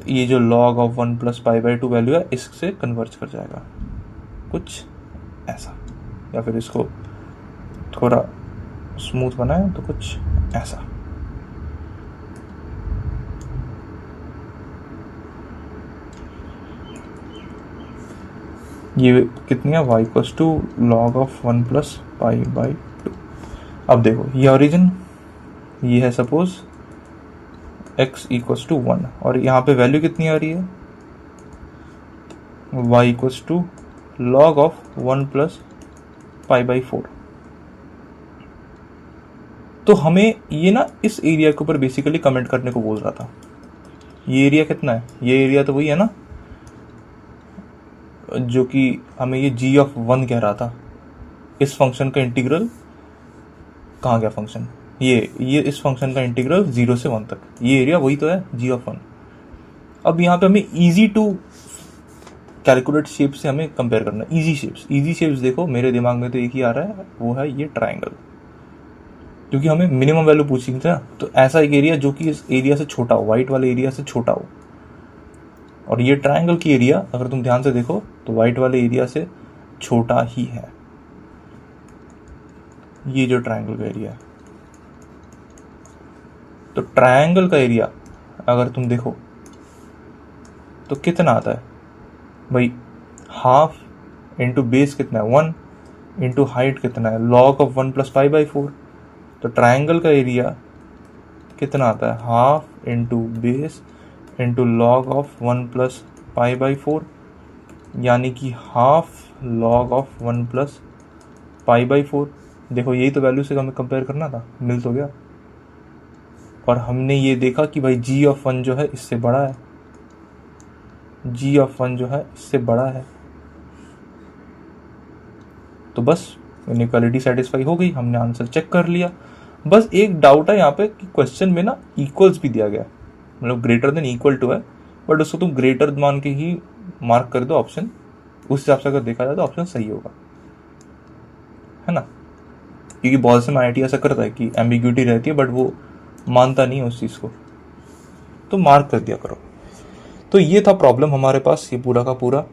A: ये जो log ऑफ 1 प्लस π/2 वैल्यू है इससे कन्वर्ज कर जाएगा, कुछ ऐसा। या फिर इसको थोड़ा स्मूथ बनाए तो कुछ ऐसा। ये कितनी है, y equals to log of 1 plus π/2। अब देखो ये ओरिजिन, ये है सपोज x इक्वल्स टू 1, और यहाँ पे वैल्यू कितनी आ रही है, y equals to log of 1 plus pi by 4। तो हमें ये ना इस एरिया के ऊपर बेसिकली कमेंट करने को बोल रहा था। ये एरिया कितना है, ये एरिया तो वही है ना जो कि हमें ये g ऑफ 1 कह रहा था। इस फंक्शन का इंटीग्रल कहाँ गया फंक्शन, ये इस फंक्शन का इंटीग्रल 0 से 1 तक, ये एरिया वही तो है g ऑफ 1। अब यहाँ पे हमें इजी टू कैलकुलेट शेप से हमें कंपेयर करना है। इजी शेप्स देखो मेरे दिमाग में तो एक ही आ रहा है, वो है ये ट्राइंगल, क्योंकि हमें मिनिमम वैल्यू पूछी थी ना। तो ऐसा एक एरिया जो कि इस एरिया से छोटा हो, व्हाइट वाले एरिया से छोटा हो। और ये ट्राइंगल की एरिया अगर तुम ध्यान से देखो तो व्हाइट वाले एरिया से छोटा ही है, ये जो ट्राइंगल का एरिया है। तो ट्राइंगल का एरिया अगर तुम देखो तो कितना आता है भाई, हाफ इंटू बेस कितना है 1 इंटू हाइट कितना है log of 1 plus pi by 4। तो ट्राइंगल का एरिया कितना आता है, half into base into log of 1 plus pi by 4, यानी कि half log of 1 plus pi by 4। देखो यही तो वैल्यू से हमें कंपेयर करना था, मिल तो गया। और हमने ये देखा कि भाई g ऑफ 1 जो है इससे बड़ा है, g ऑफ 1 जो है इससे बड़ा है। तो बस इनइक्वालिटी सेटिस्फाई हो गई, हमने आंसर चेक कर लिया। बस एक डाउट है यहाँ पे कि क्वेश्चन में ना इक्वल्स भी दिया गया, मतलब ग्रेटर देन इक्वल टू है, बट उसको तुम ग्रेटर मान के ही मार्क कर दो ऑप्शन, उस हिसाब से अगर देखा जाए तो ऑप्शन सही होगा, है ना। क्योंकि बहुत से IIT ऐसा करता है कि एम्बिग्यूटी रहती है बट वो मानता नहीं है उस चीज़ को, तो मार्क कर दिया करो। तो ये था प्रॉब्लम हमारे पास, ये पूरा का पूरा।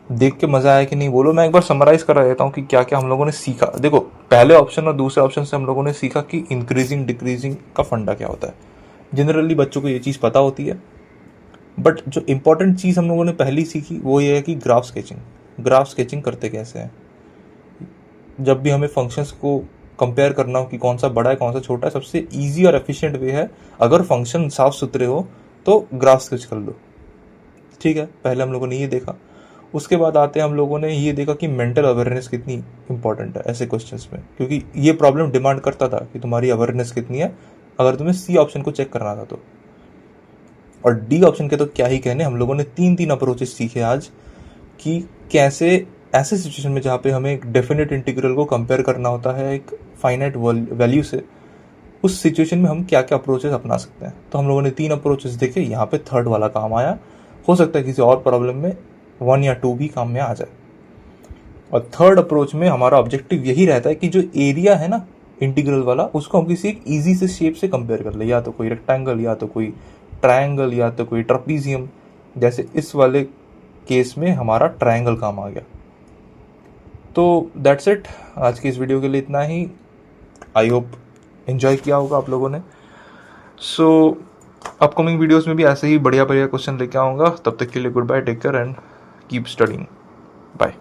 A: देख के मजा आया कि नहीं बोलो। मैं एक बार समराइज करा देता हूँ कि क्या क्या हम लोगों ने सीखा। देखो पहले ऑप्शन और दूसरे ऑप्शन से हम लोगों ने सीखा कि इंक्रीजिंग डिक्रीजिंग का फंडा क्या होता है। जनरली बच्चों को ये चीज़ पता होती है, बट जो इंपॉर्टेंट चीज़ हम लोगों ने पहली सीखी वो ये है कि ग्राफ स्केचिंग करते कैसे हैं। जब भी हमें फंक्शंस को कंपेयर करना हो कि कौन सा बड़ा है कौन सा छोटा है, सबसे ईजी और एफिशिएंट वे है, अगर फंक्शन साफ सुथरे हो तो ग्राफ स्केच कर लो। ठीक है, पहले हम लोगों ने ये देखा। उसके बाद आते हैं हम लोगों ने ये देखा कि मेंटल अवेयरनेस कितनी इंपॉर्टेंट है ऐसे क्वेश्चंस में, क्योंकि ये प्रॉब्लम डिमांड करता था कि तुम्हारी अवेयरनेस कितनी है अगर तुम्हें सी ऑप्शन को चेक करना था तो। और डी ऑप्शन के तो क्या ही कहने, हम लोगों ने तीन अप्रोचेस सीखे आज कि कैसे ऐसे सिचुएशन में जहाँ पे हमें एक डेफिनेट इंटीग्रल को कंपेयर करना होता है एक फाइनाइट वैल्यू से, उस सिचुएशन में हम क्या क्या अप्रोचेस अपना सकते हैं। तो हम लोगों ने 3 अप्रोचेस देखे, यहाँ पे थर्ड वाला काम आया। हो सकता है किसी और प्रॉब्लम में 1 या 2 भी काम में आ जाए। और थर्ड अप्रोच में हमारा ऑब्जेक्टिव यही रहता है कि जो एरिया है ना इंटीग्रल वाला, उसको हम किसी एक ईजी से शेप से कंपेयर कर ले, या तो कोई रेक्टेंगल या तो कोई ट्रायंगल या तो कोई ट्रपीजियम। जैसे इस वाले केस में हमारा ट्रायंगल काम आ गया। तो दैट्स इट, आज की इस वीडियो के लिए इतना ही। आई होप एंजॉय किया होगा आप लोगों ने। सो अपकमिंग वीडियोस में भी ऐसे ही बढ़िया बढ़िया क्वेश्चन लेके आऊँगा। तब तक के लिए good bye, take care and keep studying. Bye.